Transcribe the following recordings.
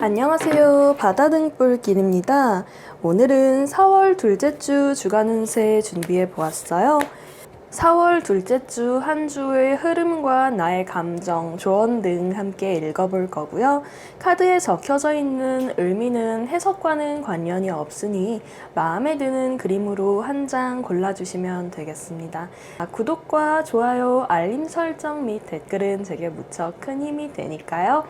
안녕하세요. 바다등불길입니다. 오늘은 4월 둘째 주 주간 운세 준비해 보았어요. 4월 둘째 주 한 주의 흐름과 나의 감정, 조언 등 함께 읽어볼 거고요. 카드에 적혀져 있는 의미는 해석과는 관련이 없으니 마음에 드는 그림으로 한 장 골라주시면 되겠습니다. 구독과 좋아요, 알림 설정 및 댓글은 제게 무척 큰 힘이 되니까요.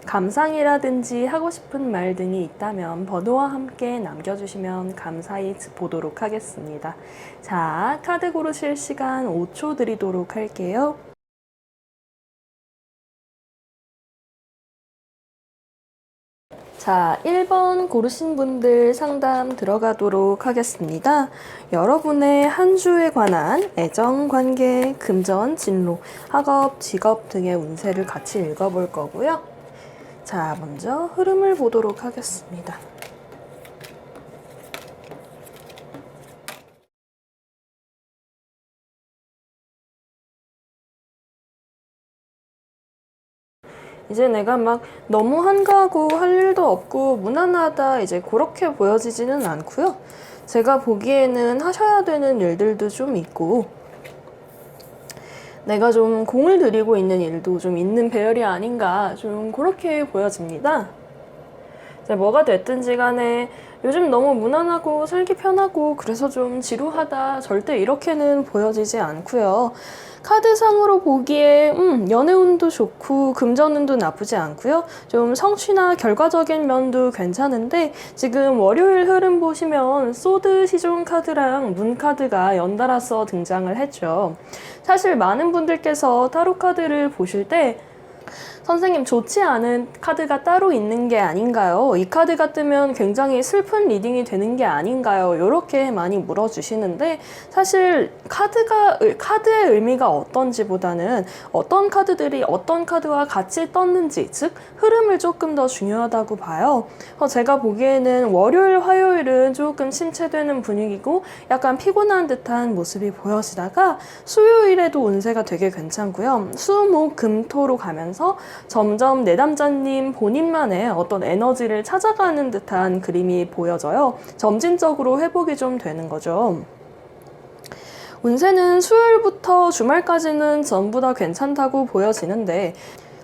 감상이라든지 하고 싶은 말 등이 있다면 번호와 함께 남겨주시면 감사히 보도록 하겠습니다. 자, 카드 고르실 시간 5초 드리도록 할게요. 자, 1번 고르신 분들 상담 들어가도록 하겠습니다. 여러분의 한 주에 관한 애정, 관계, 금전, 진로, 학업, 직업 등의 운세를 같이 읽어볼 거고요. 자, 먼저 흐름을 보도록 하겠습니다. 이제 내가 막 너무 한가하고 할 일도 없고 무난하다 이제 그렇게 보여지지는 않고요. 제가 보기에는 하셔야 되는 일들도 좀 있고 내가 좀 공을 들이고 있는 일도 좀 있는 배열이 아닌가 좀 그렇게 보여집니다. 이제 뭐가 됐든지 간에 요즘 너무 무난하고 살기 편하고 그래서 좀 지루하다 절대 이렇게는 보여지지 않고요. 카드상으로 보기에 연애운도 좋고 금전운도 나쁘지 않고요. 좀 성취나 결과적인 면도 괜찮은데 지금 월요일 흐름 보시면 소드 시종 카드랑 문 카드가 연달아서 등장을 했죠. 사실 많은 분들께서 타로 카드를 보실 때 선생님 좋지 않은 카드가 따로 있는 게 아닌가요? 이 카드가 뜨면 굉장히 슬픈 리딩이 되는 게 아닌가요? 이렇게 많이 물어주시는데 사실 카드의 의미가 어떤지보다는 어떤 카드들이 어떤 카드와 같이 떴는지 즉 흐름을 조금 더 중요하다고 봐요. 제가 보기에는 월요일, 화요일은 조금 침체되는 분위기고 약간 피곤한 듯한 모습이 보여지다가 수요일에도 운세가 되게 괜찮고요. 수, 목, 금, 토로 가면서 점점 내담자님 본인만의 어떤 에너지를 찾아가는 듯한 그림이 보여져요. 점진적으로 회복이 좀 되는 거죠. 운세는 수요일부터 주말까지는 전부 다 괜찮다고 보여지는데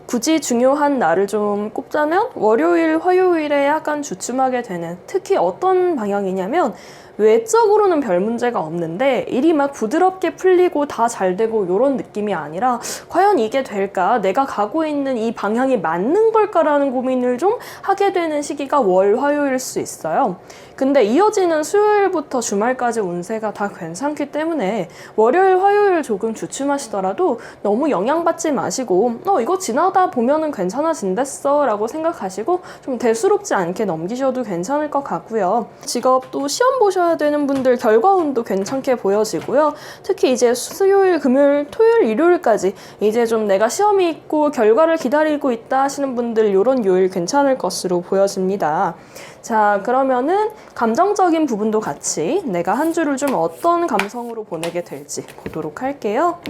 굳이 중요한 날을 좀 꼽자면 월요일, 화요일에 약간 주춤하게 되는 특히 어떤 방향이냐면 외적으로는 별 문제가 없는데 일이 막 부드럽게 풀리고 다 잘 되고 이런 느낌이 아니라 과연 이게 될까? 내가 가고 있는 이 방향이 맞는 걸까라는 고민을 좀 하게 되는 시기가 월, 화요일일 수 있어요. 근데 이어지는 수요일부터 주말까지 운세가 다 괜찮기 때문에 월요일, 화요일 조금 주춤하시더라도 너무 영향받지 마시고 이거 지나다 보면은 괜찮아진댔어 라고 생각하시고 좀 대수롭지 않게 넘기셔도 괜찮을 것 같고요. 직업도 시험 보셔야 되는 분들 결과운도 괜찮게 보여지고요. 특히 이제 수요일, 금요일, 토요일, 일요일까지 이제 좀 내가 시험이 있고 결과를 기다리고 있다 하시는 분들 이런 요일 괜찮을 것으로 보여집니다. 자, 그러면은 감정적인 부분도 같이 내가 한 주를 좀 어떤 감성으로 보내게 될지 보도록 할게요.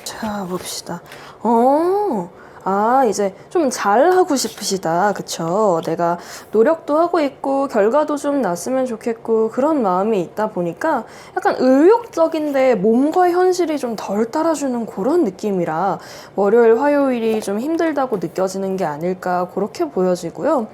자, 봅시다. 이제 좀 잘하고 싶으시다. 그쵸? 내가 노력도 하고 있고, 결과도 좀 났으면 좋겠고, 그런 마음이 있다 보니까 약간 의욕적인데 몸과 현실이 좀 덜 따라주는 그런 느낌이라 월요일, 화요일이 좀 힘들다고 느껴지는 게 아닐까, 그렇게 보여지고요.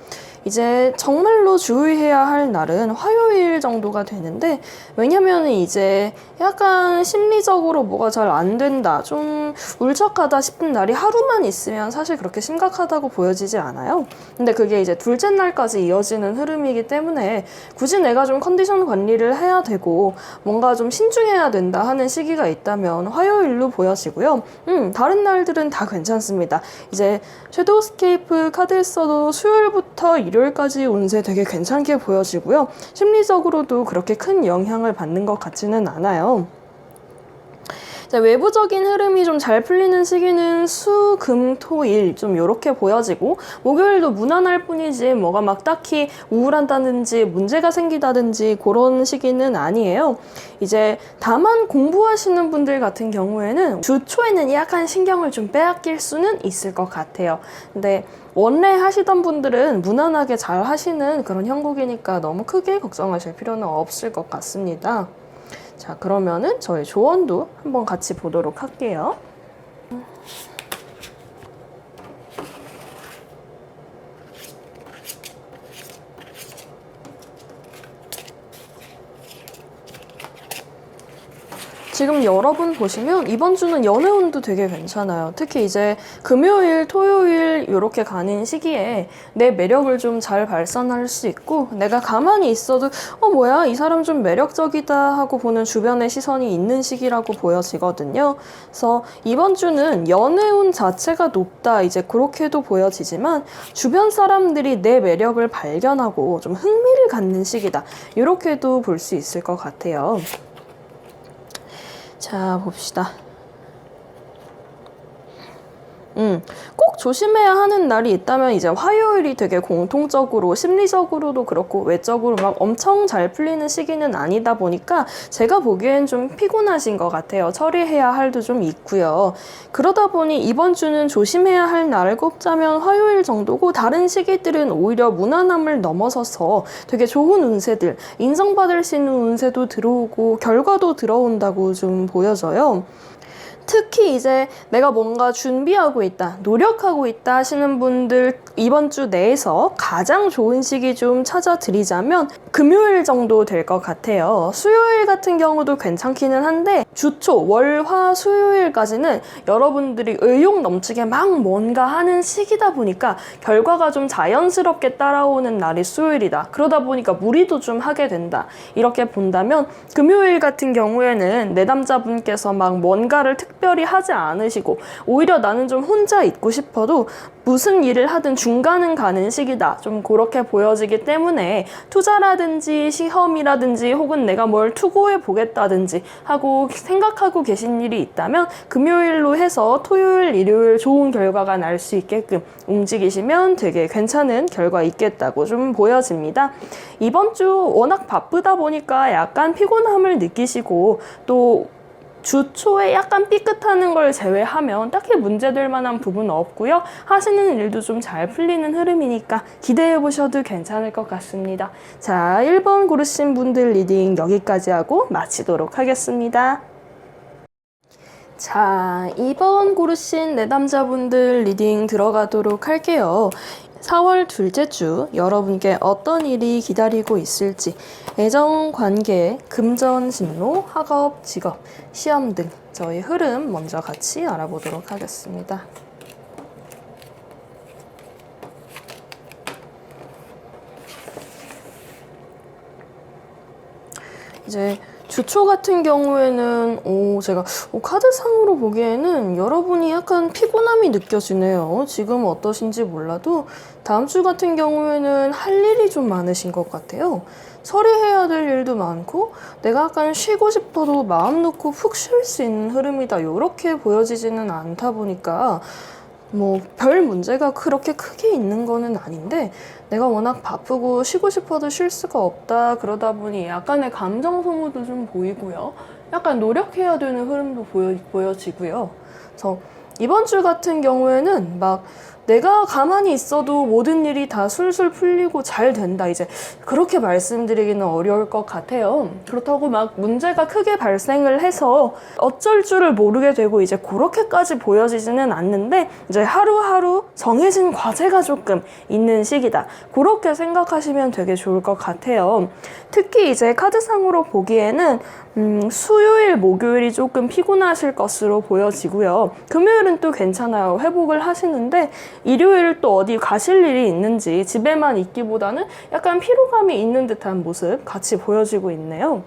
이제 정말로 주의해야 할 날은 화요일 정도가 되는데 왜냐면 이제 약간 심리적으로 뭐가 잘 안 된다 좀 울적하다 싶은 날이 하루만 있으면 사실 그렇게 심각하다고 보여지지 않아요. 근데 그게 이제 둘째 날까지 이어지는 흐름이기 때문에 굳이 내가 좀 컨디션 관리를 해야 되고 뭔가 좀 신중해야 된다 하는 시기가 있다면 화요일로 보여지고요. 다른 날들은 다 괜찮습니다. 이제 섀도우스케이프 카드에서도 수요일부터 일요일까지 운세 되게 괜찮게 보여지고요. 심리적으로도 그렇게 큰 영향을 받는 것 같지는 않아요. 이제 외부적인 흐름이 좀 잘 풀리는 시기는 수, 금, 토, 일 좀 이렇게 보여지고 목요일도 무난할 뿐이지 뭐가 막 딱히 우울한다든지 문제가 생기다든지 그런 시기는 아니에요. 이제 다만 공부하시는 분들 같은 경우에는 주 초에는 약간 신경을 좀 빼앗길 수는 있을 것 같아요. 근데 원래 하시던 분들은 무난하게 잘 하시는 그런 형국이니까 너무 크게 걱정하실 필요는 없을 것 같습니다. 자, 그러면은 저희 조언도 한번 같이 보도록 할게요. 지금 여러분 보시면 이번 주는 연애운도 되게 괜찮아요. 특히 이제 금요일, 토요일 이렇게 가는 시기에 내 매력을 좀 잘 발산할 수 있고 내가 가만히 있어도 뭐야 이 사람 좀 매력적이다 하고 보는 주변의 시선이 있는 시기라고 보여지거든요. 그래서 이번 주는 연애운 자체가 높다 이제 그렇게도 보여지지만 주변 사람들이 내 매력을 발견하고 좀 흥미를 갖는 시기다 이렇게도 볼 수 있을 것 같아요. 자, 봅시다. 꼭 조심해야 하는 날이 있다면 이제 화요일이 되게 공통적으로 심리적으로도 그렇고 외적으로 막 엄청 잘 풀리는 시기는 아니다 보니까 제가 보기엔 좀 피곤하신 것 같아요. 처리해야 할 일도 좀 있고요. 그러다 보니 이번 주는 조심해야 할 날을 꼽자면 화요일 정도고 다른 시기들은 오히려 무난함을 넘어서서 되게 좋은 운세들, 인정받을 수 있는 운세도 들어오고 결과도 들어온다고 좀 보여져요. 특히 이제 내가 뭔가 준비하고 있다, 노력하고 있다 하시는 분들 이번 주 내에서 가장 좋은 시기 좀 찾아드리자면 금요일 정도 될 것 같아요. 수요일 같은 경우도 괜찮기는 한데 주초, 월, 화, 수요일까지는 여러분들이 의욕 넘치게 막 뭔가 하는 시기다 보니까 결과가 좀 자연스럽게 따라오는 날이 수요일이다. 그러다 보니까 무리도 좀 하게 된다. 이렇게 본다면 금요일 같은 경우에는 내담자분께서 막 뭔가를 특별히 하지 않으시고 오히려 나는 좀 혼자 있고 싶어도 무슨 일을 하든 중간은 가는 시기다. 좀 그렇게 보여지기 때문에 투자라든지 시험이라든지 혹은 내가 뭘 투고해 보겠다든지 하고 생각하고 계신 일이 있다면 금요일로 해서 토요일, 일요일 좋은 결과가 날 수 있게끔 움직이시면 되게 괜찮은 결과 있겠다고 좀 보여집니다. 이번 주 워낙 바쁘다 보니까 약간 피곤함을 느끼시고 또 주 초에 약간 삐끗하는 걸 제외하면 딱히 문제될 만한 부분은 없고요. 하시는 일도 좀 잘 풀리는 흐름이니까 기대해 보셔도 괜찮을 것 같습니다. 자, 1번 고르신 분들 리딩 여기까지 하고 마치도록 하겠습니다. 자, 2번 고르신 내담자분들 리딩 들어가도록 할게요. 4월 둘째 주 여러분께 어떤 일이 기다리고 있을지 애정, 관계, 금전, 진로, 학업, 직업, 시험 등 저희 흐름 먼저 같이 알아보도록 하겠습니다. 이제 주초 같은 경우에는 제가 카드상으로 보기에는 여러분이 약간 피곤함이 느껴지네요. 지금 어떠신지 몰라도 다음 주 같은 경우에는 할 일이 좀 많으신 것 같아요. 처리해야 될 일도 많고 내가 약간 쉬고 싶어도 마음 놓고 푹 쉴 수 있는 흐름이다. 이렇게 보여지지는 않다 보니까 뭐 별 문제가 그렇게 크게 있는 거는 아닌데 내가 워낙 바쁘고 쉬고 싶어도 쉴 수가 없다 그러다 보니 약간의 감정 소모도 좀 보이고요. 약간 노력해야 되는 흐름도 보여지고요. 그래서 이번 주 같은 경우에는 막 내가 가만히 있어도 모든 일이 다 술술 풀리고 잘 된다. 이제 그렇게 말씀드리기는 어려울 것 같아요. 그렇다고 막 문제가 크게 발생을 해서 어쩔 줄을 모르게 되고 이제 그렇게까지 보여지지는 않는데 이제 하루하루 정해진 과제가 조금 있는 시기다. 그렇게 생각하시면 되게 좋을 것 같아요. 특히 이제 카드상으로 보기에는 수요일, 목요일이 조금 피곤하실 것으로 보여지고요. 금요일은 또 괜찮아요. 회복을 하시는데 일요일 또 어디 가실 일이 있는지 집에만 있기보다는 약간 피로감이 있는 듯한 모습 같이 보여지고 있네요.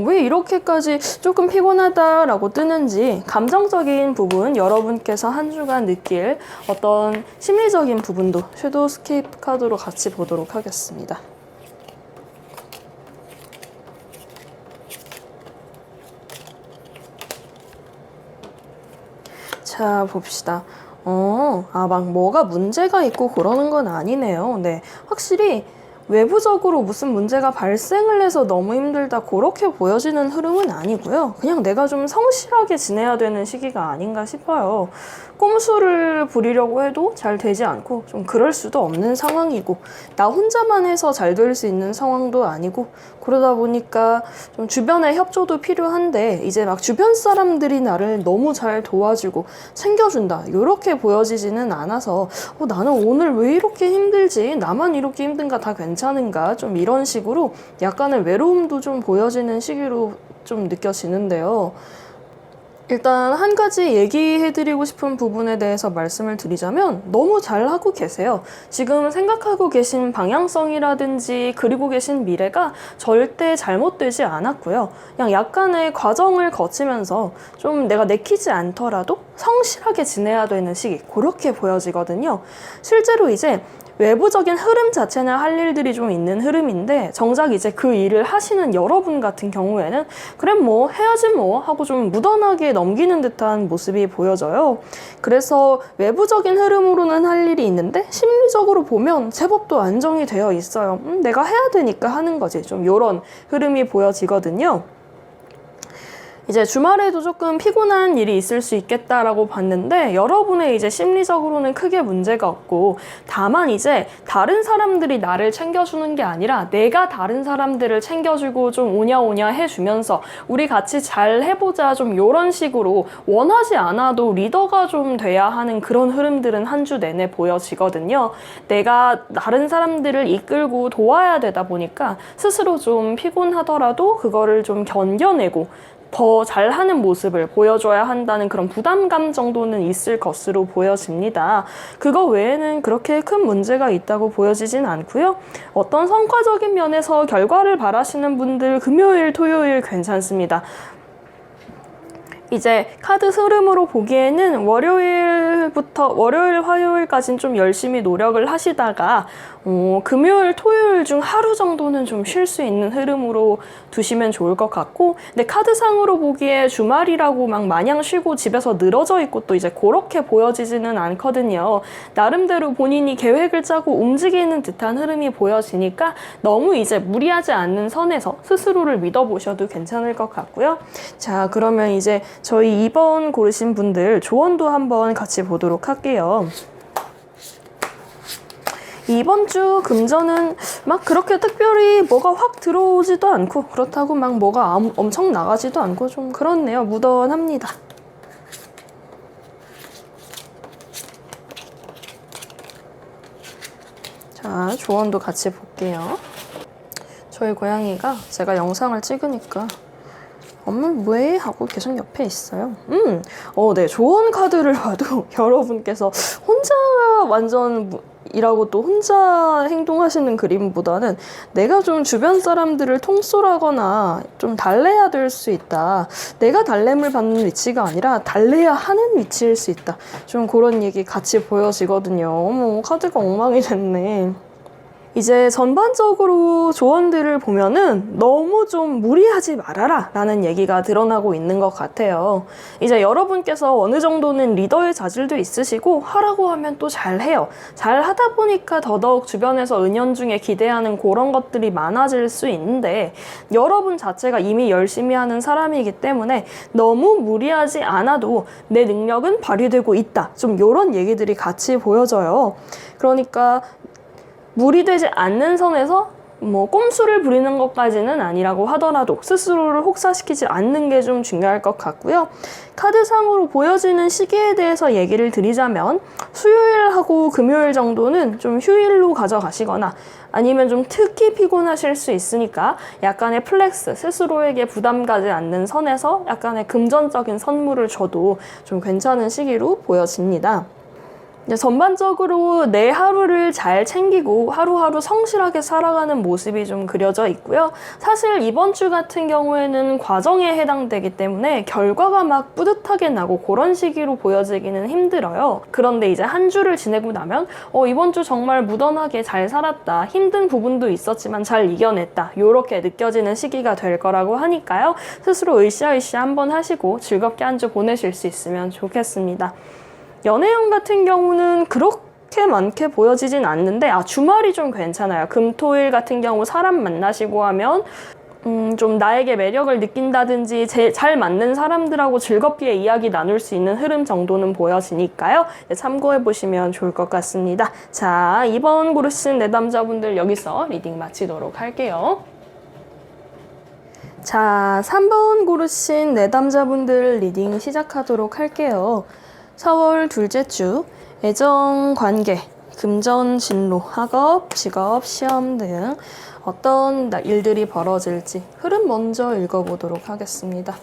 왜 이렇게까지 조금 피곤하다라고 뜨는지 감정적인 부분 여러분께서 한 주간 느낄 어떤 심리적인 부분도 섀도우 스케이프 카드로 같이 보도록 하겠습니다. 자, 봅시다. 막 뭐가 문제가 있고 그러는 건 아니네요. 네. 확실히 외부적으로 무슨 문제가 발생을 해서 너무 힘들다 그렇게 보여지는 흐름은 아니고요. 그냥 내가 좀 성실하게 지내야 되는 시기가 아닌가 싶어요. 꼼수를 부리려고 해도 잘 되지 않고 좀 그럴 수도 없는 상황이고 나 혼자만 해서 잘 될 수 있는 상황도 아니고 그러다 보니까 좀 주변의 협조도 필요한데 이제 막 주변 사람들이 나를 너무 잘 도와주고 챙겨준다 이렇게 보여지지는 않아서 나는 오늘 왜 이렇게 힘들지? 나만 이렇게 힘든가 다 괜찮은가? 좀 이런 식으로 약간의 외로움도 좀 보여지는 시기로 좀 느껴지는데요. 일단 한 가지 얘기해드리고 싶은 부분에 대해서 말씀을 드리자면 너무 잘하고 계세요. 지금 생각하고 계신 방향성이라든지 그리고 계신 미래가 절대 잘못되지 않았고요. 그냥 약간의 과정을 거치면서 좀 내가 내키지 않더라도 성실하게 지내야 되는 시기 그렇게 보여지거든요. 실제로 이제 외부적인 흐름 자체는 할 일들이 좀 있는 흐름인데 정작 이제 그 일을 하시는 여러분 같은 경우에는 그래 뭐 해야지 뭐 하고 좀 무던하게 넘기는 듯한 모습이 보여져요. 그래서 외부적인 흐름으로는 할 일이 있는데 심리적으로 보면 제법 또 안정이 되어 있어요. 내가 해야 되니까 하는 거지. 좀 이런 흐름이 보여지거든요. 이제 주말에도 조금 피곤한 일이 있을 수 있겠다라고 봤는데 여러분의 이제 심리적으로는 크게 문제가 없고 다만 이제 다른 사람들이 나를 챙겨주는 게 아니라 내가 다른 사람들을 챙겨주고 좀 오냐오냐 해주면서 우리 같이 잘 해보자 좀 이런 식으로 원하지 않아도 리더가 좀 돼야 하는 그런 흐름들은 한 주 내내 보여지거든요. 내가 다른 사람들을 이끌고 도와야 되다 보니까 스스로 좀 피곤하더라도 그거를 좀 견뎌내고 더 잘하는 모습을 보여줘야 한다는 그런 부담감 정도는 있을 것으로 보여집니다. 그거 외에는 그렇게 큰 문제가 있다고 보여지진 않고요. 어떤 성과적인 면에서 결과를 바라시는 분들 금요일, 토요일 괜찮습니다. 이제 카드 흐름으로 보기에는 월요일, 화요일까지는 좀 열심히 노력을 하시다가 금요일, 토요일 중 하루 정도는 좀 쉴 수 있는 흐름으로 두시면 좋을 것 같고 근데 카드상으로 보기에 주말이라고 막 마냥 쉬고 집에서 늘어져 있고 또 이제 그렇게 보여지지는 않거든요. 나름대로 본인이 계획을 짜고 움직이는 듯한 흐름이 보여지니까 너무 이제 무리하지 않는 선에서 스스로를 믿어보셔도 괜찮을 것 같고요. 자, 그러면 이제 저희 2번 고르신 분들 조언도 한번 같이 보도록 할게요. 이번 주 금전은 막 그렇게 특별히 뭐가 확 들어오지도 않고 그렇다고 막 뭐가 엄청 나가지도 않고 좀 그렇네요. 무던합니다. 자, 조언도 같이 볼게요. 저희 고양이가 제가 영상을 찍으니까 엄마 왜? 하고 계속 옆에 있어요. 네, 조언 카드를 봐도 여러분께서 혼자 완전 이라고 또 혼자 행동하시는 그림보다는 내가 좀 주변 사람들을 통솔하거나 좀 달래야 될 수 있다. 내가 달램을 받는 위치가 아니라 달래야 하는 위치일 수 있다. 좀 그런 얘기 같이 보여지거든요. 어머, 카드가 엉망이 됐네. 이제 전반적으로 조언들을 보면은 너무 좀 무리하지 말아라 라는 얘기가 드러나고 있는 것 같아요. 이제 여러분께서 어느 정도는 리더의 자질도 있으시고 하라고 하면 또 잘해요. 잘 하다 보니까 더더욱 주변에서 은연중에 기대하는 그런 것들이 많아질 수 있는데 여러분 자체가 이미 열심히 하는 사람이기 때문에 너무 무리하지 않아도 내 능력은 발휘되고 있다. 좀 이런 얘기들이 같이 보여져요. 그러니까 무리되지 않는 선에서 뭐 꼼수를 부리는 것까지는 아니라고 하더라도 스스로를 혹사시키지 않는 게 좀 중요할 것 같고요. 카드상으로 보여지는 시기에 대해서 얘기를 드리자면 수요일하고 금요일 정도는 좀 휴일로 가져가시거나 아니면 좀 특히 피곤하실 수 있으니까 약간의 플렉스, 스스로에게 부담 가지 않는 선에서 약간의 금전적인 선물을 줘도 좀 괜찮은 시기로 보여집니다. 이제 전반적으로 내 하루를 잘 챙기고 하루하루 성실하게 살아가는 모습이 좀 그려져 있고요. 사실 이번 주 같은 경우에는 과정에 해당되기 때문에 결과가 막 뿌듯하게 나고 그런 시기로 보여지기는 힘들어요. 그런데 이제 한 주를 지내고 나면 이번 주 정말 무던하게 잘 살았다. 힘든 부분도 있었지만 잘 이겨냈다. 이렇게 느껴지는 시기가 될 거라고 하니까요. 스스로 으쌰으쌰 한번 하시고 즐겁게 한 주 보내실 수 있으면 좋겠습니다. 연애운 같은 경우는 그렇게 많게 보여지진 않는데 주말이 좀 괜찮아요. 금, 토, 일 같은 경우 사람 만나시고 하면 좀 나에게 매력을 느낀다든지 잘 맞는 사람들하고 즐겁게 이야기 나눌 수 있는 흐름 정도는 보여지니까요. 참고해 보시면 좋을 것 같습니다. 자, 2번 고르신 내담자분들 여기서 리딩 마치도록 할게요. 자, 3번 고르신 내담자분들 리딩 시작하도록 할게요. 4월 둘째 주, 애정, 관계, 금전, 진로, 학업, 직업, 시험 등 어떤 일들이 벌어질지 흐름 먼저 읽어보도록 하겠습니다.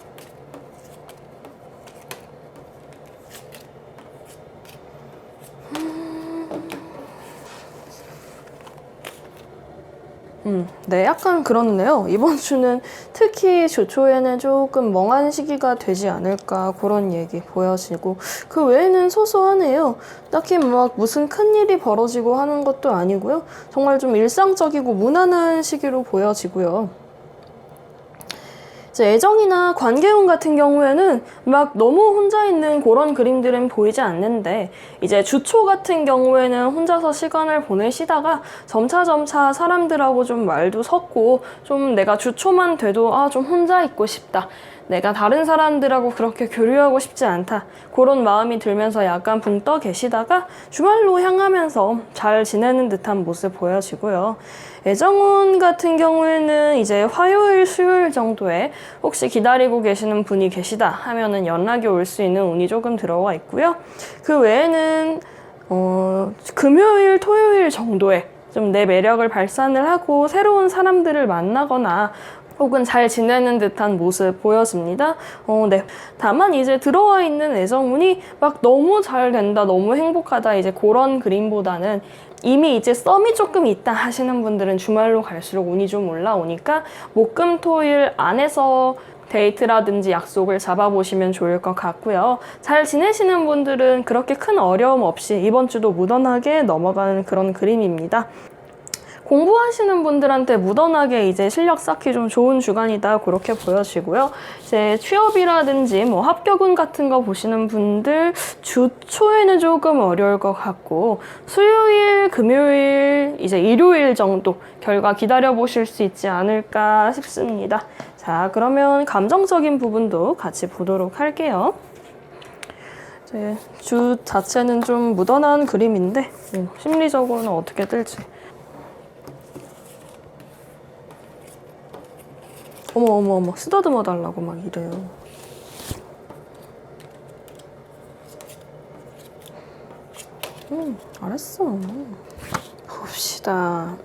네, 약간 그렇네요. 이번 주는 특히 주 초에는 조금 멍한 시기가 되지 않을까 그런 얘기 보여지고 그 외에는 소소하네요. 딱히 막 무슨 큰일이 벌어지고 하는 것도 아니고요. 정말 좀 일상적이고 무난한 시기로 보여지고요. 이제 애정이나 관계운 같은 경우에는 막 너무 혼자 있는 그런 그림들은 보이지 않는데 이제 주초 같은 경우에는 혼자서 시간을 보내시다가 점차 사람들하고 좀 말도 섰고 좀 내가 주초만 돼도 좀 혼자 있고 싶다. 내가 다른 사람들하고 그렇게 교류하고 싶지 않다. 그런 마음이 들면서 약간 붕 떠 계시다가 주말로 향하면서 잘 지내는 듯한 모습 보여지고요. 애정운 같은 경우에는 이제 화요일, 수요일 정도에 혹시 기다리고 계시는 분이 계시다 하면은 연락이 올 수 있는 운이 조금 들어와 있고요. 그 외에는 금요일, 토요일 정도에 좀 내 매력을 발산을 하고 새로운 사람들을 만나거나 혹은 잘 지내는 듯한 모습 보여집니다. 네. 다만 이제 들어와 있는 애정운이 막 너무 잘 된다, 너무 행복하다 이제 그런 그림보다는 이미 이제 썸이 조금 있다 하시는 분들은 주말로 갈수록 운이 좀 올라오니까 목, 금, 토, 일 안에서 데이트라든지 약속을 잡아보시면 좋을 것 같고요. 잘 지내시는 분들은 그렇게 큰 어려움 없이 이번 주도 무던하게 넘어가는 그런 그림입니다. 공부하시는 분들한테 무던하게 이제 실력 쌓기 좀 좋은 주간이다 그렇게 보여지고요. 이제 취업이라든지 뭐 합격운 같은 거 보시는 분들 주 초에는 조금 어려울 것 같고 수요일, 금요일, 이제 일요일 정도 결과 기다려 보실 수 있지 않을까 싶습니다. 자, 그러면 감정적인 부분도 같이 보도록 할게요. 이제 주 자체는 좀 무던한 그림인데 심리적으로는 어떻게 될지. 어머 쓰다듬어 달라고 막 이래요. 알았어. 봅시다.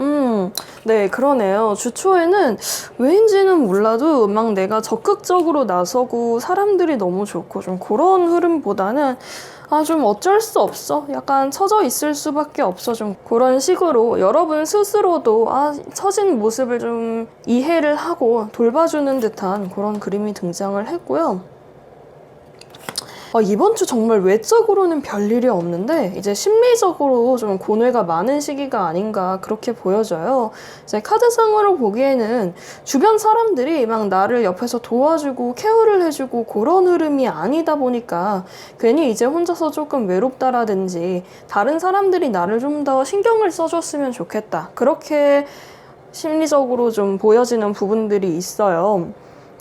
네, 그러네요. 주 초에는 왜인지는 몰라도 막 내가 적극적으로 나서고 사람들이 너무 좋고 좀 그런 흐름보다는 좀 어쩔 수 없어. 약간 처져 있을 수밖에 없어. 좀 그런 식으로 여러분 스스로도 처진 모습을 좀 이해를 하고 돌봐주는 듯한 그런 그림이 등장을 했고요. 이번 주 정말 외적으로는 별일이 없는데 이제 심리적으로 좀 고뇌가 많은 시기가 아닌가 그렇게 보여져요. 이제 카드상으로 보기에는 주변 사람들이 막 나를 옆에서 도와주고 케어를 해주고 그런 흐름이 아니다 보니까 괜히 이제 혼자서 조금 외롭다라든지 다른 사람들이 나를 좀 더 신경을 써줬으면 좋겠다. 그렇게 심리적으로 좀 보여지는 부분들이 있어요.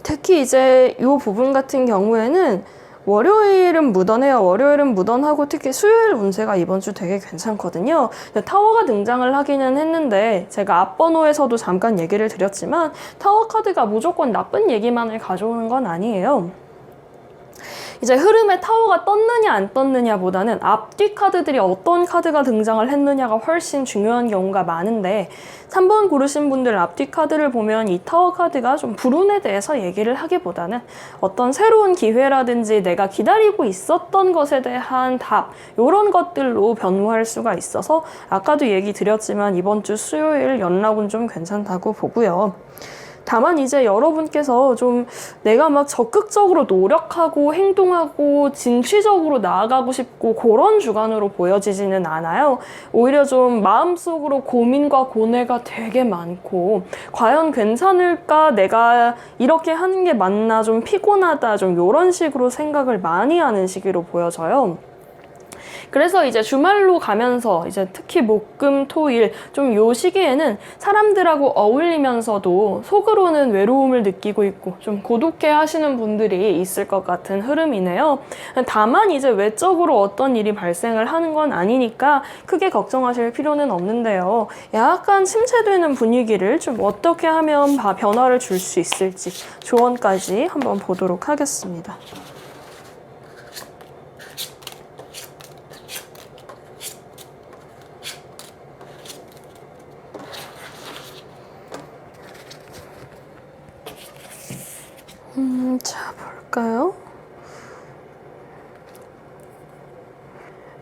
특히 이제 이 부분 같은 경우에는 월요일은 무던해요. 월요일은 무던하고 특히 수요일 운세가 이번 주 되게 괜찮거든요. 타워가 등장을 하기는 했는데 제가 앞번호에서도 잠깐 얘기를 드렸지만 타워 카드가 무조건 나쁜 얘기만을 가져오는 건 아니에요. 이제 흐름의 타워가 떴느냐 안 떴느냐보다는 앞뒤 카드들이 어떤 카드가 등장을 했느냐가 훨씬 중요한 경우가 많은데 3번 고르신 분들 앞뒤 카드를 보면 이 타워 카드가 좀 불운에 대해서 얘기를 하기보다는 어떤 새로운 기회라든지 내가 기다리고 있었던 것에 대한 답 이런 것들로 변화할 수가 있어서 아까도 얘기 드렸지만 이번 주 수요일 연락은 좀 괜찮다고 보고요. 다만 이제 여러분께서 좀 내가 막 적극적으로 노력하고 행동하고 진취적으로 나아가고 싶고 그런 주간으로 보여지지는 않아요. 오히려 좀 마음속으로 고민과 고뇌가 되게 많고 과연 괜찮을까? 내가 이렇게 하는 게 맞나? 좀 피곤하다. 좀 이런 식으로 생각을 많이 하는 시기로 보여져요. 그래서 이제 주말로 가면서 이제 특히 목, 금, 토, 일 좀 요 시기에는 사람들하고 어울리면서도 속으로는 외로움을 느끼고 있고 좀 고독해 하시는 분들이 있을 것 같은 흐름이네요. 다만 이제 외적으로 어떤 일이 발생을 하는 건 아니니까 크게 걱정하실 필요는 없는데요. 약간 침체되는 분위기를 좀 어떻게 하면 변화를 줄 수 있을지 조언까지 한번 보도록 하겠습니다. 자, 볼까요?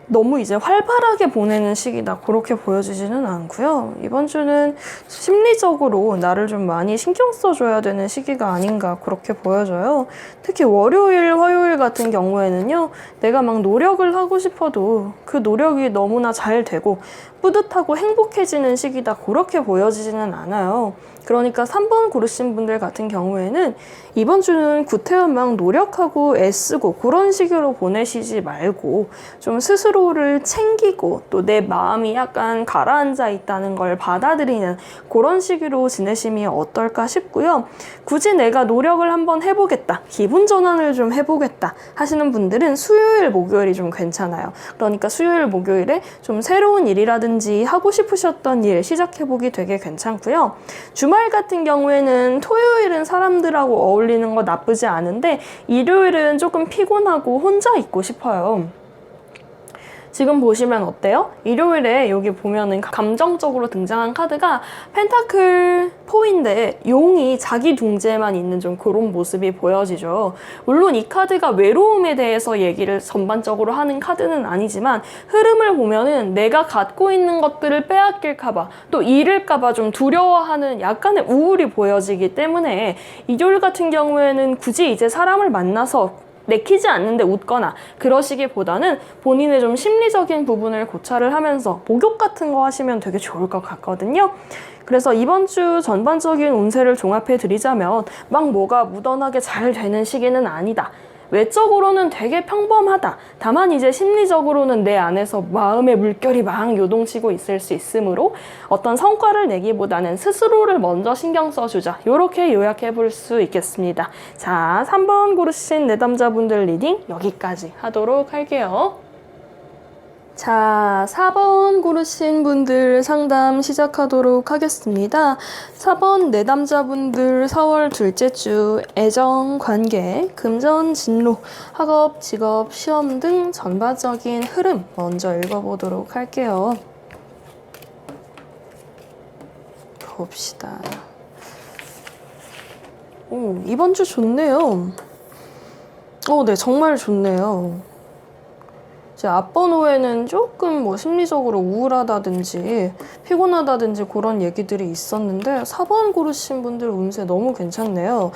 너무 이제 활발하게 보내는 시기다 그렇게 보여지지는 않고요. 이번 주는 심리적으로 나를 좀 많이 신경 써줘야 되는 시기가 아닌가 그렇게 보여져요. 특히 월요일, 화요일 같은 경우에는요. 내가 막 노력을 하고 싶어도 그 노력이 너무나 잘 되고 뿌듯하고 행복해지는 시기다 그렇게 보여지지는 않아요. 그러니까 3번 고르신 분들 같은 경우에는 이번 주는 구태여 막 노력하고 애쓰고 그런 식으로 보내시지 말고 좀 스스로를 챙기고 또 내 마음이 약간 가라앉아 있다는 걸 받아들이는 그런 식으로 지내심이 어떨까 싶고요. 굳이 내가 노력을 한번 해보겠다, 기분 전환을 좀 해보겠다 하시는 분들은 수요일, 목요일이 좀 괜찮아요. 그러니까 수요일, 목요일에 좀 새로운 일이라든지 하고 싶으셨던 일 시작해보기 되게 괜찮고요. 주말 같은 경우에는 토요일은 사람들하고 어울리는 거 나쁘지 않은데 일요일은 조금 피곤하고 혼자 있고 싶어요. 지금 보시면 어때요? 일요일에 여기 보면은 감정적으로 등장한 카드가 펜타클 4인데 용이 자기 둥지에만 있는 좀 그런 모습이 보여지죠. 물론 이 카드가 외로움에 대해서 얘기를 전반적으로 하는 카드는 아니지만 흐름을 보면은 내가 갖고 있는 것들을 빼앗길까봐 또 잃을까봐 좀 두려워하는 약간의 우울이 보여지기 때문에 일요일 같은 경우에는 굳이 이제 사람을 만나서 내키지 않는데 웃거나 그러시기보다는 본인의 좀 심리적인 부분을 고찰을 하면서 목욕 같은 거 하시면 되게 좋을 것 같거든요. 그래서 이번 주 전반적인 운세를 종합해 드리자면 막 뭐가 무던하게 잘 되는 시기는 아니다. 외적으로는 되게 평범하다. 다만 이제 심리적으로는 내 안에서 마음의 물결이 막 요동치고 있을 수 있으므로 어떤 성과를 내기보다는 스스로를 먼저 신경 써주자. 이렇게 요약해 볼 수 있겠습니다. 자, 3번 고르신 내담자분들 리딩 여기까지 하도록 할게요. 자, 4번 고르신 분들 상담 시작하도록 하겠습니다. 4번 내담자분들 4월 둘째 주 애정, 관계, 금전, 진로, 학업, 직업, 시험 등 전반적인 흐름 먼저 읽어보도록 할게요. 봅시다. 오, 이번 주 좋네요. 네, 정말 좋네요. 제 앞번호에는 조금 뭐 심리적으로 우울하다든지 피곤하다든지 그런 얘기들이 있었는데 4번 고르신 분들 운세 너무 괜찮네요.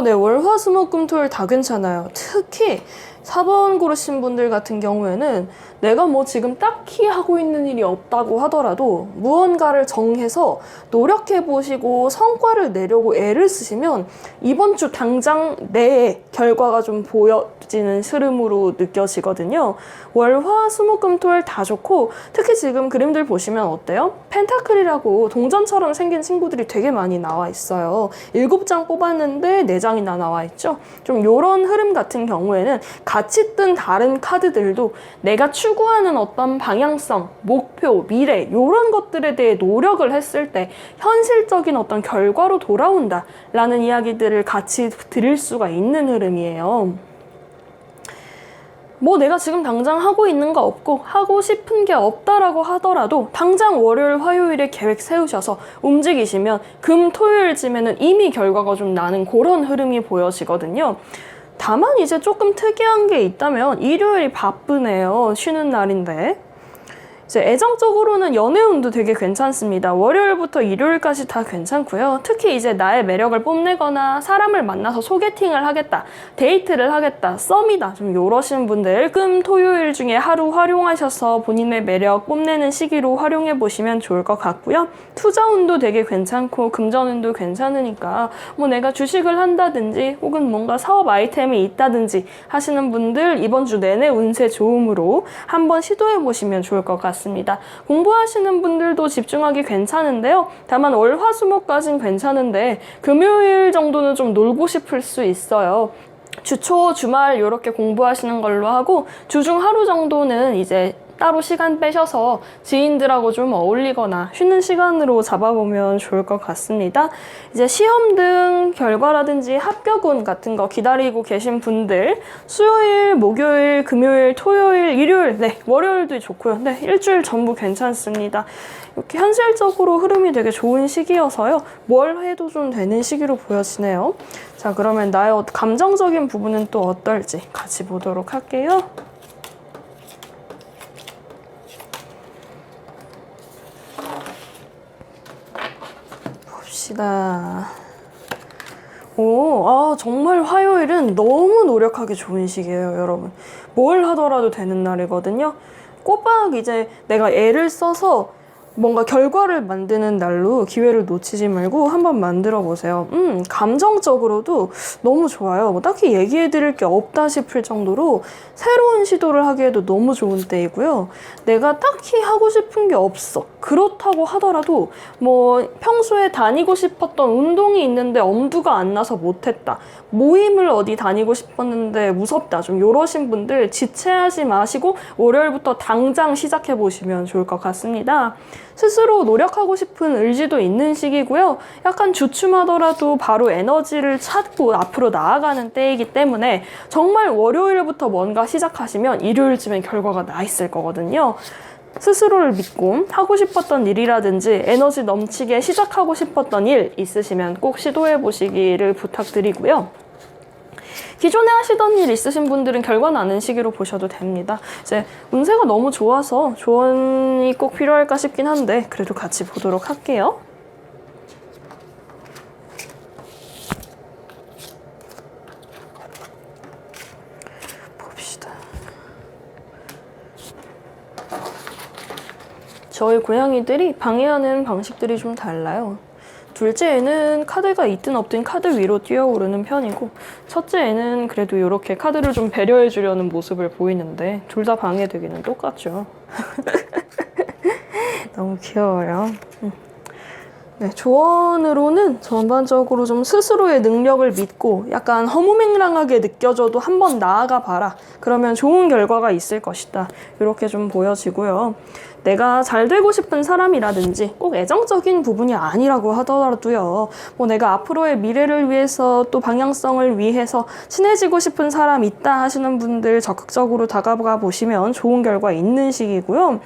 네, 월화수목금토일 다 괜찮아요. 특히 4번 고르신 분들 같은 경우에는 내가 뭐 지금 딱히 하고 있는 일이 없다고 하더라도 무언가를 정해서 노력해보시고 성과를 내려고 애를 쓰시면 이번 주 당장 내 결과가 좀 보여지는 흐름으로 느껴지거든요. 월화, 수목금토일 다 좋고 특히 지금 그림들 보시면 어때요? 펜타클이라고 동전처럼 생긴 친구들이 되게 많이 나와 있어요. 7장 뽑았는데 4장이나 나와 있죠. 좀 이런 흐름 같은 경우에는 같이 뜬 다른 카드들도 내가 추구하는 어떤 방향성, 목표, 미래 이런 것들에 대해 노력을 했을 때 현실적인 어떤 결과로 돌아온다 라는 이야기들을 같이 드릴 수가 있는 흐름이에요. 뭐 내가 지금 당장 하고 있는 거 없고 하고 싶은 게 없다라고 하더라도 당장 월요일, 화요일에 계획 세우셔서 움직이시면 금, 토요일쯤에는 이미 결과가 좀 나는 그런 흐름이 보여지거든요. 다만 이제 조금 특이한 게 있다면 일요일이 바쁘네요. 쉬는 날인데. 이제 애정적으로는 연애운도 되게 괜찮습니다. 월요일부터 일요일까지 다 괜찮고요. 특히 이제 나의 매력을 뽐내거나 사람을 만나서 소개팅을 하겠다, 데이트를 하겠다, 썸이다 좀 요러신 분들 금, 토요일 중에 하루 활용하셔서 본인의 매력 뽐내는 시기로 활용해 보시면 좋을 것 같고요. 투자운도 되게 괜찮고 금전운도 괜찮으니까 뭐 내가 주식을 한다든지 혹은 뭔가 사업 아이템이 있다든지 하시는 분들 이번 주 내내 운세 좋음으로 한번 시도해 보시면 좋을 것 같습니다. 공부하시는 분들도 집중하기 괜찮은데요. 다만 월, 화, 수목까지는 괜찮은데 금요일 정도는 좀 놀고 싶을 수 있어요. 주초, 주말 이렇게 공부하시는 걸로 하고 주중 하루 정도는 이제 따로 시간 빼셔서 지인들하고 좀 어울리거나 쉬는 시간으로 잡아보면 좋을 것 같습니다. 이제 시험 등 결과라든지 합격운 같은 거 기다리고 계신 분들 수요일, 목요일, 금요일, 토요일, 일요일, 네, 월요일도 좋고요. 네, 일주일 전부 괜찮습니다. 이렇게 현실적으로 흐름이 되게 좋은 시기여서요. 뭘 해도 좀 되는 시기로 보여지네요. 자, 그러면 나의 감정적인 부분은 또 어떨지 같이 보도록 할게요. 봅시다. 정말 화요일은 너무 노력하기 좋은 시기예요, 여러분. 뭘 하더라도 되는 날이거든요. 꼬박 이제 내가 애를 써서 뭔가 결과를 만드는 날로 기회를 놓치지 말고 한번 만들어 보세요. 감정적으로도 너무 좋아요. 뭐 딱히 얘기해 드릴 게 없다 싶을 정도로 새로운 시도를 하기에도 너무 좋은 때이고요. 내가 딱히 하고 싶은 게 없어. 그렇다고 하더라도 뭐 평소에 다니고 싶었던 운동이 있는데 엄두가 안 나서 못했다. 모임을 어디 다니고 싶었는데 무섭다. 좀 이러신 분들 지체하지 마시고 월요일부터 당장 시작해 보시면 좋을 것 같습니다. 스스로 노력하고 싶은 의지도 있는 시기고요. 약간 주춤하더라도 바로 에너지를 찾고 앞으로 나아가는 때이기 때문에 정말 월요일부터 뭔가 시작하시면 일요일쯤엔 결과가 나 있을 거거든요. 스스로를 믿고 하고 싶었던 일이라든지 에너지 넘치게 시작하고 싶었던 일 있으시면 꼭 시도해 보시기를 부탁드리고요. 기존에 하시던 일 있으신 분들은 결과 나는 시기로 보셔도 됩니다. 이제 운세가 너무 좋아서 조언이 꼭 필요할까 싶긴 한데 그래도 같이 보도록 할게요. 봅시다. 저희 고양이들이 방해하는 방식들이 좀 달라요. 둘째 애는 카드가 있든 없든 카드 위로 뛰어오르는 편이고 첫째 애는 그래도 이렇게 카드를 좀 배려해 주려는 모습을 보이는데 둘 다 방해되기는 똑같죠. 너무 귀여워요. 네, 조언으로는 전반적으로 좀 스스로의 능력을 믿고 약간 허무맹랑하게 느껴져도 한번 나아가 봐라. 그러면 좋은 결과가 있을 것이다. 이렇게 좀 보여지고요. 내가 잘 되고 싶은 사람이라든지 꼭 애정적인 부분이 아니라고 하더라도요. 뭐 내가 앞으로의 미래를 위해서 또 방향성을 위해서 친해지고 싶은 사람 있다 하시는 분들 적극적으로 다가가 보시면 좋은 결과 있는 시기고요.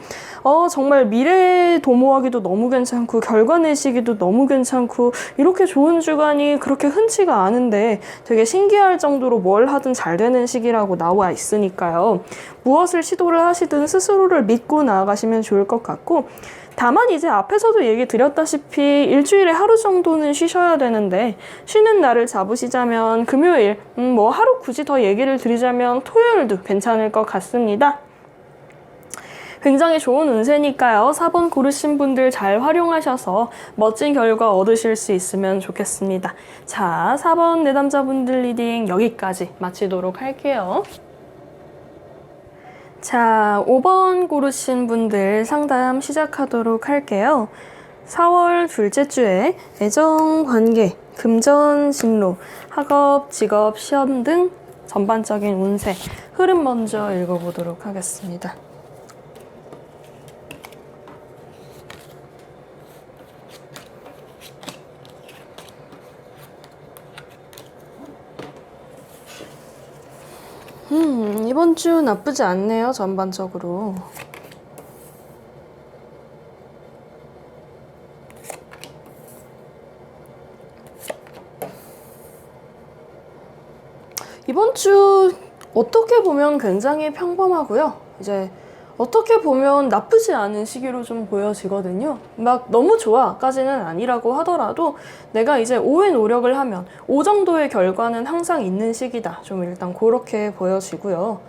정말 미래 도모하기도 너무 괜찮고 결과 내시기도 너무 괜찮고 이렇게 좋은 주간이 그렇게 흔치가 않은데 되게 신기할 정도로 뭘 하든 잘 되는 시기라고 나와 있으니까요. 무엇을 시도를 하시든 스스로를 믿고 나아가시면 좋을 것 같고 다만 이제 앞에서도 얘기 드렸다시피 일주일에 하루 정도는 쉬셔야 되는데 쉬는 날을 잡으시자면 금요일 뭐 하루 굳이 더 얘기를 드리자면 토요일도 괜찮을 것 같습니다. 굉장히 좋은 운세니까요. 4번 고르신 분들 잘 활용하셔서 멋진 결과 얻으실 수 있으면 좋겠습니다. 자, 4번 내담자분들 리딩 여기까지 마치도록 할게요. 자, 5번 고르신 분들 상담 시작하도록 할게요. 4월 둘째 주에 애정, 관계, 금전, 진로, 학업, 직업, 시험 등 전반적인 운세 흐름 먼저 읽어보도록 하겠습니다. 이번 주 나쁘지 않네요, 전반적으로. 이번 주 어떻게 보면 굉장히 평범하고요. 이제 어떻게 보면 나쁘지 않은 시기로 좀 보여지거든요. 막 너무 좋아까지는 아니라고 하더라도 내가 이제 5의 노력을 하면 5 정도의 결과는 항상 있는 시기다. 좀 일단 그렇게 보여지고요.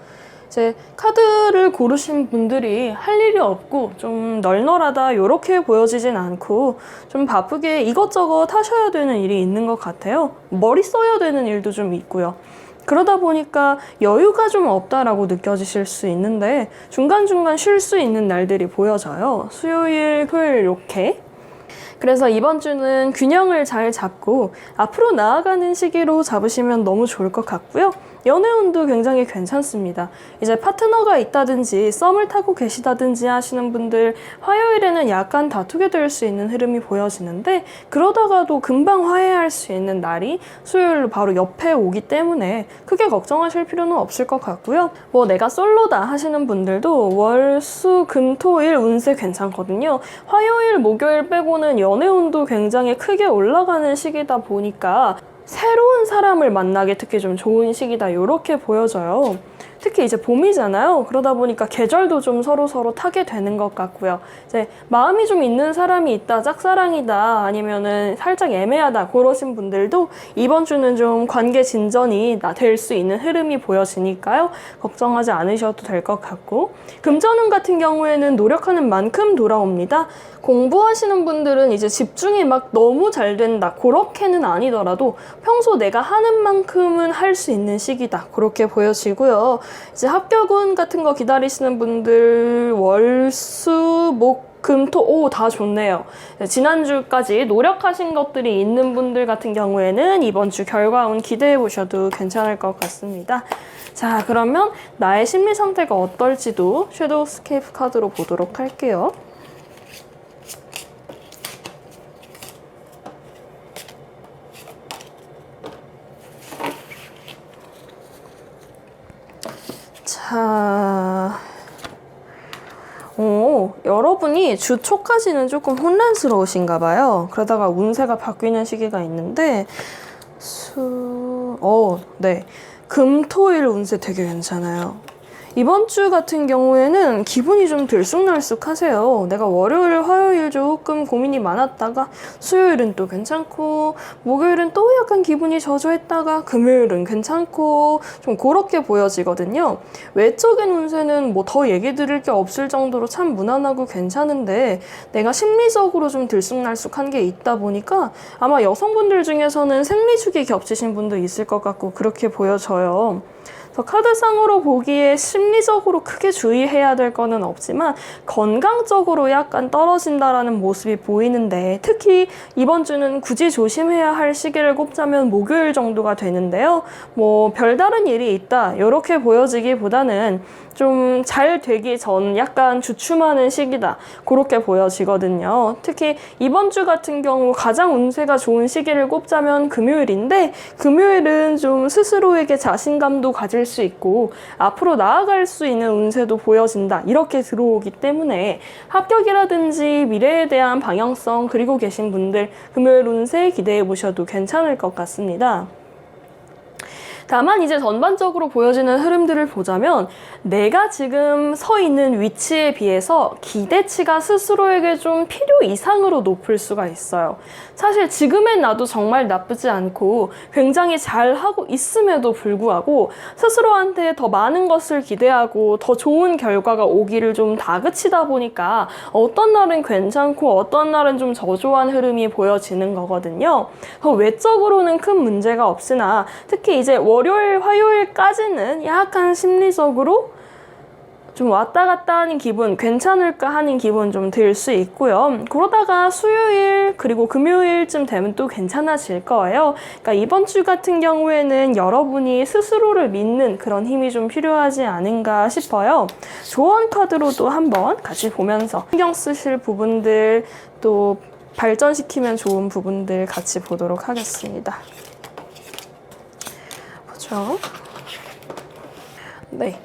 이제 카드를 고르신 분들이 할 일이 없고 좀 널널하다 이렇게 보여지진 않고 좀 바쁘게 이것저것 하셔야 되는 일이 있는 것 같아요. 머리 써야 되는 일도 좀 있고요. 그러다 보니까 여유가 좀 없다라고 느껴지실 수 있는데 중간중간 쉴 수 있는 날들이 보여져요. 수요일, 토요일 이렇게. 그래서 이번 주는 균형을 잘 잡고 앞으로 나아가는 시기로 잡으시면 너무 좋을 것 같고요. 연애운도 굉장히 괜찮습니다. 이제 파트너가 있다든지 썸을 타고 계시다든지 하시는 분들 화요일에는 약간 다투게 될 수 있는 흐름이 보여지는데 그러다가도 금방 화해할 수 있는 날이 수요일로 바로 옆에 오기 때문에 크게 걱정하실 필요는 없을 것 같고요. 뭐 내가 솔로다 하시는 분들도 월, 수, 금, 토, 일 운세 괜찮거든요. 화요일, 목요일 빼고는 연애운도 굉장히 크게 올라가는 시기다 보니까 새로운 사람을 만나기 특히 좀 좋은 시기다 이렇게 보여져요. 특히 이제 봄이잖아요. 그러다 보니까 계절도 좀 서로 타게 되는 것 같고요. 이제 마음이 좀 있는 사람이 있다, 짝사랑이다, 아니면은 살짝 애매하다 그러신 분들도 이번 주는 좀 관계 진전이 될 수 있는 흐름이 보여지니까요. 걱정하지 않으셔도 될 것 같고 금전운 같은 경우에는 노력하는 만큼 돌아옵니다. 공부하시는 분들은 이제 집중이 막 너무 잘 된다 그렇게는 아니더라도 평소 내가 하는 만큼은 할 수 있는 시기다 그렇게 보여지고요. 이제 합격운 같은 거 기다리시는 분들 월, 수, 목, 금, 토, 다 좋네요. 지난주까지 노력하신 것들이 있는 분들 같은 경우에는 이번 주 결과운 기대해 보셔도 괜찮을 것 같습니다. 자, 그러면 나의 심리 상태가 어떨지도 섀도우 스케이프 카드로 보도록 할게요. 자, 여러분이 주 초까지는 조금 혼란스러우신가 봐요. 그러다가 운세가 바뀌는 시기가 있는데 네. 금, 토, 일 운세 되게 괜찮아요. 이번 주 같은 경우에는 기분이 좀 들쑥날쑥하세요. 내가 월요일, 화요일 조금 고민이 많았다가 수요일은 또 괜찮고 목요일은 또 약간 기분이 저조했다가 금요일은 괜찮고 좀 그렇게 보여지거든요. 외적인 운세는 뭐 더 얘기 드릴 게 없을 정도로 참 무난하고 괜찮은데 내가 심리적으로 좀 들쑥날쑥한 게 있다 보니까 아마 여성분들 중에서는 생리주기 겹치신 분도 있을 것 같고 그렇게 보여져요. 그래서 카드상으로 보기에 심리적으로 크게 주의해야 될 거는 없지만 건강적으로 약간 떨어진다라는 모습이 보이는데 특히 이번 주는 굳이 조심해야 할 시기를 꼽자면 목요일 정도가 되는데요. 뭐 별다른 일이 있다 이렇게 보여지기보다는 좀 잘 되기 전 약간 주춤하는 시기다 그렇게 보여지거든요. 특히 이번 주 같은 경우 가장 운세가 좋은 시기를 꼽자면 금요일인데 금요일은 좀 스스로에게 자신감도 가질 수 있고 앞으로 나아갈 수 있는 운세도 보여진다 이렇게 들어오기 때문에 합격이라든지 미래에 대한 방향성 그리고 계신 분들 금요일 운세 기대해 보셔도 괜찮을 것 같습니다. 다만 이제 전반적으로 보여지는 흐름들을 보자면 내가 지금 서 있는 위치에 비해서 기대치가 스스로에게 좀 필요 이상으로 높을 수가 있어요. 사실 지금의 나도 정말 나쁘지 않고 굉장히 잘하고 있음에도 불구하고 스스로한테 더 많은 것을 기대하고 더 좋은 결과가 오기를 좀 다그치다 보니까 어떤 날은 괜찮고 어떤 날은 좀 저조한 흐름이 보여지는 거거든요. 외적으로는 큰 문제가 없으나 특히 이제 월요일, 화요일까지는 약간 심리적으로 좀 왔다 갔다 하는 기분, 괜찮을까 하는 기분 좀 들 수 있고요. 그러다가 수요일 그리고 금요일쯤 되면 또 괜찮아질 거예요. 그러니까 이번 주 같은 경우에는 여러분이 스스로를 믿는 그런 힘이 좀 필요하지 않은가 싶어요. 조언 카드로도 한번 같이 보면서 신경 쓰실 부분들 또 발전시키면 좋은 부분들 같이 보도록 하겠습니다. 보죠. 네.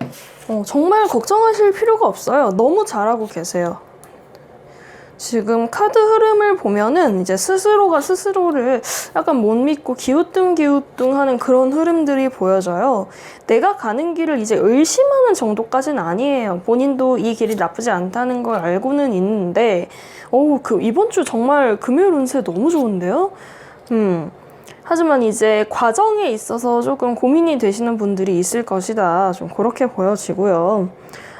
정말 걱정하실 필요가 없어요. 너무 잘하고 계세요. 지금 카드 흐름을 보면은 이제 스스로가 스스로를 약간 못 믿고 기우뚱기우뚱 하는 그런 흐름들이 보여져요. 내가 가는 길을 이제 의심하는 정도까지는 아니에요. 본인도 이 길이 나쁘지 않다는 걸 알고는 있는데, 이번 주 정말 금요일 운세 너무 좋은데요? 하지만 이제 과정에 있어서 조금 고민이 되시는 분들이 있을 것이다. 좀 그렇게 보여지고요.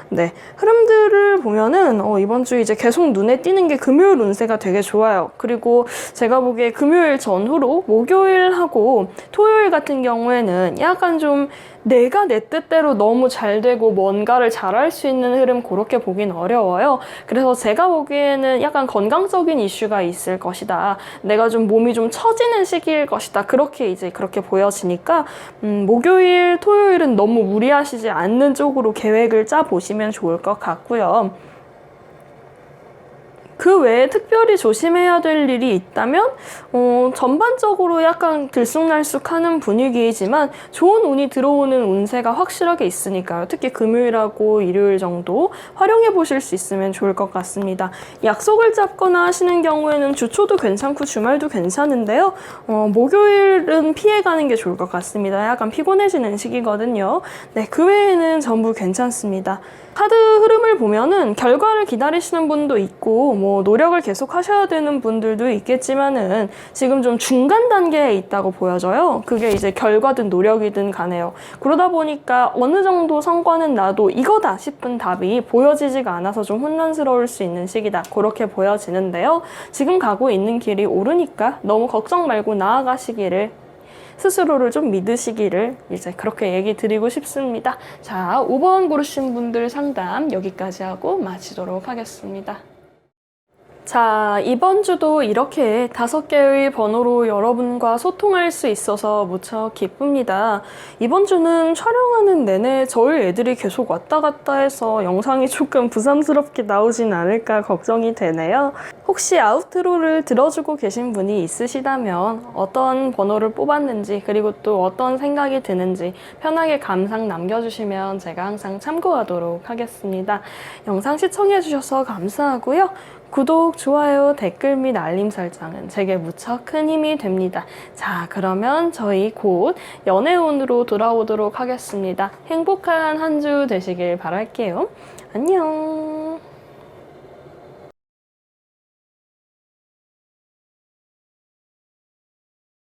네, 흐름들을 보면은 이번 주 이제 계속 눈에 띄는 게 금요일 운세가 되게 좋아요. 그리고 제가 보기에 금요일 전후로 목요일하고 토요일 같은 경우에는 약간 좀 내가 내 뜻대로 너무 잘 되고 뭔가를 잘할 수 있는 흐름 그렇게 보긴 어려워요. 그래서 제가 보기에는 약간 건강적인 이슈가 있을 것이다. 내가 좀 몸이 좀 처지는 시기일 것이다. 그렇게 보여지니까 목요일, 토요일은 너무 무리하시지 않는 쪽으로 계획을 짜 보시면 좋을 것 같고요. 그 외에 특별히 조심해야 될 일이 있다면 전반적으로 약간 들쑥날쑥하는 분위기이지만 좋은 운이 들어오는 운세가 확실하게 있으니까요. 특히 금요일하고 일요일 정도 활용해 보실 수 있으면 좋을 것 같습니다. 약속을 잡거나 하시는 경우에는 주초도 괜찮고 주말도 괜찮은데요. 목요일은 피해가는 게 좋을 것 같습니다. 약간 피곤해지는 시기거든요. 네, 그 외에는 전부 괜찮습니다. 카드 흐름을 보면은 결과를 기다리시는 분도 있고 노력을 계속 하셔야 되는 분들도 있겠지만은 지금 좀 중간 단계에 있다고 보여져요. 그게 이제 결과든 노력이든 간에요. 그러다 보니까 어느 정도 성과는 나도 이거다 싶은 답이 보여지지가 않아서 좀 혼란스러울 수 있는 시기다. 그렇게 보여지는데요. 지금 가고 있는 길이 옳으니까 너무 걱정 말고 나아가시기를, 스스로를 좀 믿으시기를 이제 그렇게 얘기 드리고 싶습니다. 자, 5번 고르신 분들 상담 여기까지 하고 마치도록 하겠습니다. 자, 이번 주도 이렇게 5개의 번호로 여러분과 소통할 수 있어서 무척 기쁩니다. 이번 주는 촬영하는 내내 저희 애들이 계속 왔다 갔다 해서 영상이 조금 부담스럽게 나오진 않을까 걱정이 되네요. 혹시 아우트로를 들어주고 계신 분이 있으시다면 어떤 번호를 뽑았는지, 그리고 또 어떤 생각이 드는지 편하게 감상 남겨주시면 제가 항상 참고하도록 하겠습니다. 영상 시청해주셔서 감사하고요. 구독, 좋아요, 댓글 및 알림 설정은 제게 무척 큰 힘이 됩니다. 자, 그러면 저희 곧 연애운으로 돌아오도록 하겠습니다. 행복한 한 주 되시길 바랄게요. 안녕.